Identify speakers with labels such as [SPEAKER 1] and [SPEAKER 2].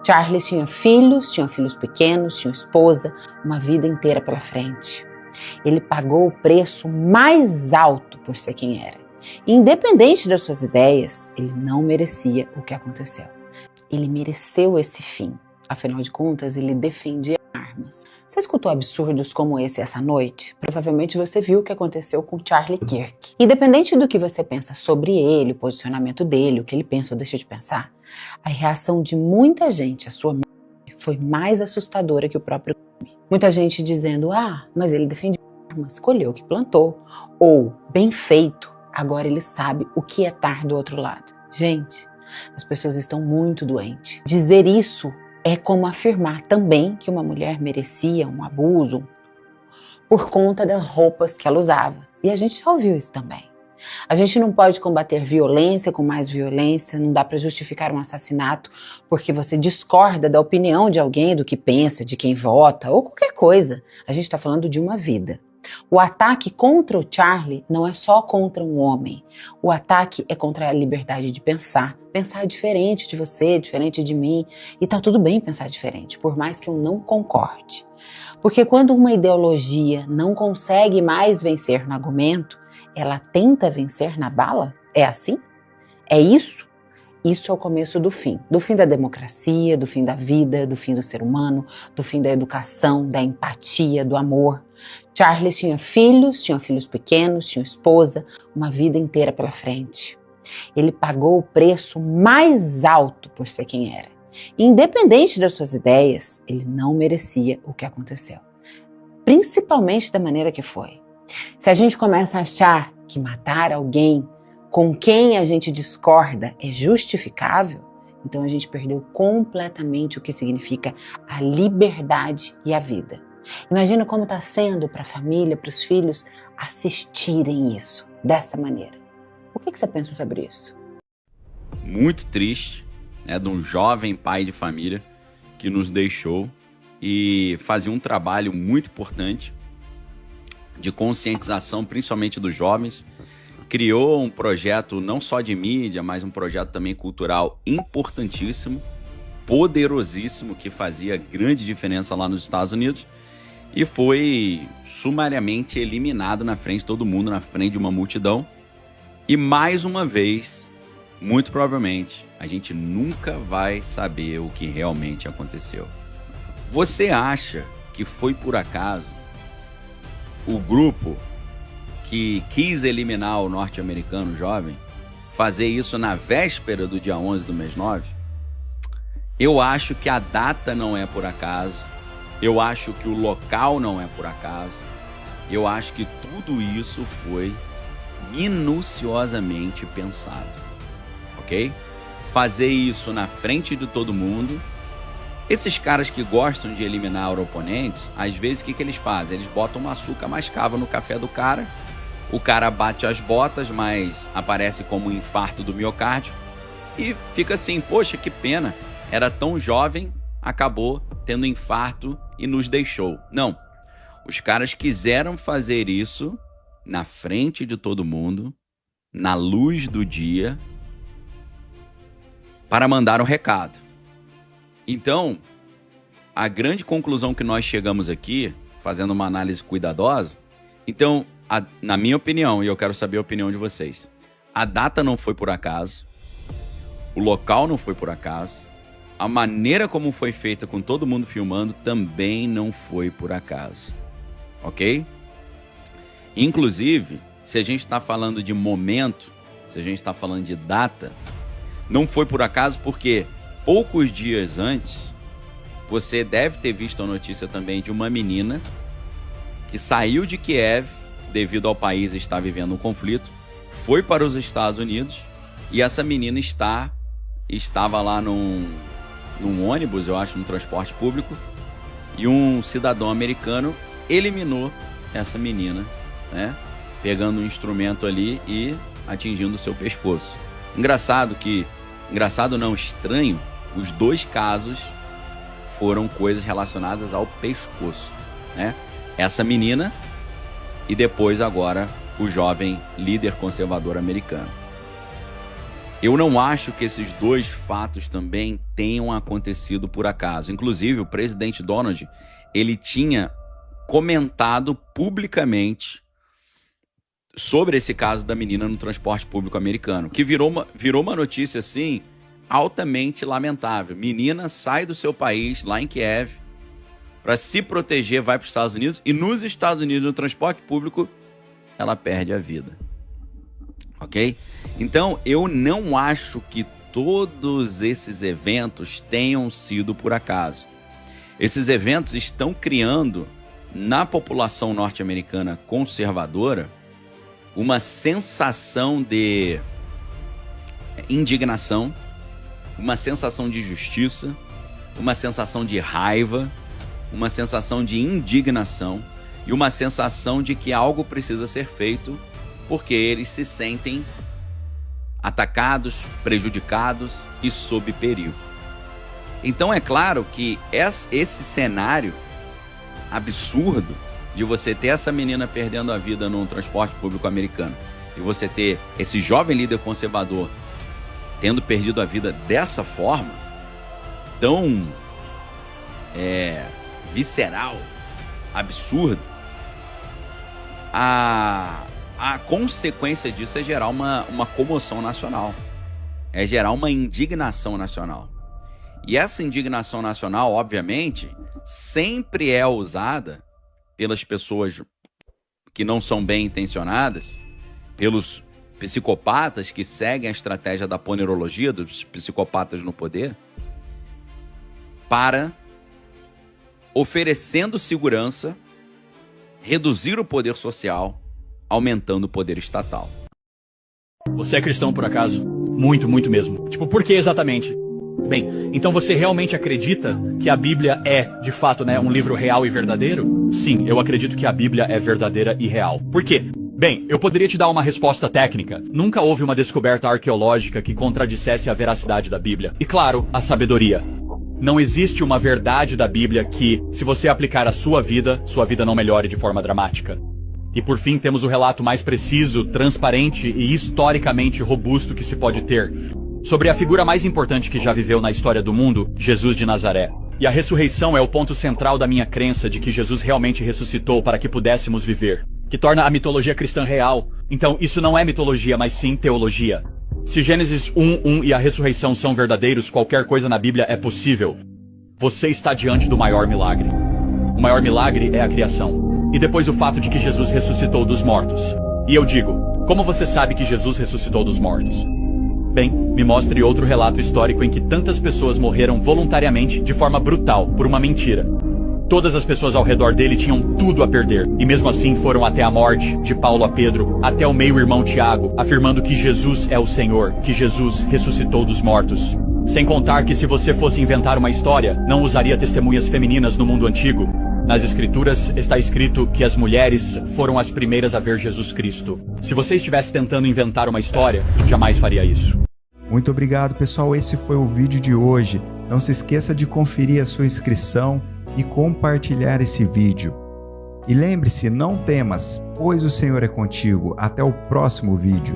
[SPEAKER 1] Charles tinha filhos pequenos, tinha esposa, uma vida inteira pela frente. Ele pagou o preço mais alto por ser quem era. Independente das suas ideias, ele não merecia o que aconteceu. Ele mereceu esse fim. Afinal de contas, ele defendia armas. Você escutou absurdos como esse essa noite? Provavelmente você viu o que aconteceu com Charlie Kirk. Independente do que você pensa sobre ele, o posicionamento dele, o que ele pensa ou deixa de pensar, a reação de muita gente à sua morte foi mais assustadora que o próprio crime. Muita gente dizendo, mas ele defendia armas, colheu o que plantou. Ou, bem feito, agora ele sabe o que é estar do outro lado. Gente, as pessoas estão muito doentes. Dizer isso é como afirmar também que uma mulher merecia um abuso por conta das roupas que ela usava. E a gente já ouviu isso também. A gente não pode combater violência com mais violência, não dá para justificar um assassinato porque você discorda da opinião de alguém, do que pensa, de quem vota, ou qualquer coisa. A gente está falando de uma vida. O ataque contra o Charlie não é só contra um homem. O ataque é contra a liberdade de pensar. Pensar diferente de você, diferente de mim. E tá tudo bem pensar diferente, por mais que eu não concorde. Porque quando uma ideologia não consegue mais vencer no argumento, ela tenta vencer na bala? É assim? É isso? Isso é o começo do fim da democracia, do fim da vida, do fim do ser humano, do fim da educação, da empatia, do amor. Charles tinha filhos pequenos, tinha esposa, uma vida inteira pela frente. Ele pagou o preço mais alto por ser quem era. Independente das suas ideias, ele não merecia o que aconteceu. Principalmente da maneira que foi. Se a gente começa a achar que matar alguém com quem a gente discorda é justificável, então a gente perdeu completamente o que significa a liberdade e a vida. Imagina como está sendo para a família, para os filhos assistirem isso dessa maneira. O que você pensa sobre isso?
[SPEAKER 2] Muito triste, né, de um jovem pai de família que nos deixou e fazia um trabalho muito importante de conscientização, principalmente dos jovens. Criou um projeto não só de mídia, mas um projeto também cultural importantíssimo, poderosíssimo, que fazia grande diferença lá nos Estados Unidos e foi sumariamente eliminado na frente de todo mundo, na frente de uma multidão. E mais uma vez, muito provavelmente, a gente nunca vai saber o que realmente aconteceu. Você acha que foi por acaso o grupo que quis eliminar o norte-americano jovem fazer isso na véspera do dia 11 do mês 9? Eu acho que a data não é por acaso, eu acho que o local não é por acaso, eu acho que tudo isso foi minuciosamente pensado, ok? Fazer isso na frente de todo mundo. Esses caras que gostam de eliminar oponentes, às vezes o que eles fazem? Eles botam um açúcar mascavo no café do cara, o cara bate as botas, mas aparece como um infarto do miocárdio e fica assim, poxa, que pena, era tão jovem, acabou tendo infarto e nos deixou. Não, os caras quiseram fazer isso na frente de todo mundo, na luz do dia, para mandar um recado. Então, a grande conclusão que nós chegamos aqui, fazendo uma análise cuidadosa, então, na minha opinião, e eu quero saber a opinião de vocês, a data não foi por acaso, o local não foi por acaso, a maneira como foi feita com todo mundo filmando também não foi por acaso, ok? Inclusive, se a gente está falando de momento, se a gente está falando de data, não foi por acaso porque poucos dias antes, você deve ter visto a notícia também de uma menina que saiu de Kiev devido ao país estar vivendo um conflito, foi para os Estados Unidos e essa menina estava lá num ônibus, eu acho, no transporte público, e um cidadão americano eliminou essa menina, né? Pegando um instrumento ali e atingindo o seu pescoço. Estranho, os dois casos foram coisas relacionadas ao pescoço, né? Essa menina e depois agora o jovem líder conservador americano. Eu não acho que esses dois fatos também tenham acontecido por acaso. Inclusive, o presidente Donald, ele tinha comentado publicamente sobre esse caso da menina no transporte público americano, que virou uma notícia, assim, altamente lamentável. Menina sai do seu país, lá em Kiev, para se proteger, vai para os Estados Unidos, e nos Estados Unidos, no transporte público, ela perde a vida. Ok? Então, eu não acho que todos esses eventos tenham sido por acaso. Esses eventos estão criando, na população norte-americana conservadora, uma sensação de indignação, uma sensação de justiça, uma sensação de raiva, uma sensação de indignação e uma sensação de que algo precisa ser feito porque eles se sentem atacados, prejudicados e sob perigo. Então é claro que esse cenário absurdo de você ter essa menina perdendo a vida num transporte público americano e você ter esse jovem líder conservador tendo perdido a vida dessa forma, tão visceral, absurdo, a consequência disso é gerar uma comoção nacional, é gerar uma indignação nacional. E essa indignação nacional, obviamente, sempre é usada pelas pessoas que não são bem intencionadas, pelos psicopatas que seguem a estratégia da ponerologia, dos psicopatas no poder, para, oferecendo segurança, reduzir o poder social, aumentando o poder estatal.
[SPEAKER 3] Você é cristão por acaso? Muito, muito mesmo. Tipo, por que exatamente? Bem, então você realmente acredita que a Bíblia é, de fato, né, um livro real e verdadeiro? Sim, eu acredito que a Bíblia é verdadeira e real. Por quê? Bem, eu poderia te dar uma resposta técnica. Nunca houve uma descoberta arqueológica que contradissesse a veracidade da Bíblia. E claro, a sabedoria. Não existe uma verdade da Bíblia que, se você aplicar à sua vida não melhore de forma dramática. E por fim, temos o relato mais preciso, transparente e historicamente robusto que se pode ter sobre a figura mais importante que já viveu na história do mundo, Jesus de Nazaré. E a ressurreição é o ponto central da minha crença de que Jesus realmente ressuscitou para que pudéssemos viver, que torna a mitologia cristã real. Então, isso não é mitologia, mas sim teologia. Se Gênesis 1:1 e a ressurreição são verdadeiros, qualquer coisa na Bíblia é possível. Você está diante do maior milagre. O maior milagre é a criação. E depois o fato de que Jesus ressuscitou dos mortos. E eu digo, como você sabe que Jesus ressuscitou dos mortos? Bem, me mostre outro relato histórico em que tantas pessoas morreram voluntariamente, de forma brutal, por uma mentira. Todas as pessoas ao redor dele tinham tudo a perder, e mesmo assim foram até a morte, de Paulo a Pedro, até o meio-irmão Tiago, afirmando que Jesus é o Senhor, que Jesus ressuscitou dos mortos. Sem contar que se você fosse inventar uma história, não usaria testemunhas femininas no mundo antigo. Nas Escrituras está escrito que as mulheres foram as primeiras a ver Jesus Cristo. Se você estivesse tentando inventar uma história, jamais faria isso.
[SPEAKER 4] Muito obrigado, pessoal. Esse foi o vídeo de hoje. Não se esqueça de conferir a sua inscrição e compartilhar esse vídeo. E lembre-se, não temas, pois o Senhor é contigo. Até o próximo vídeo.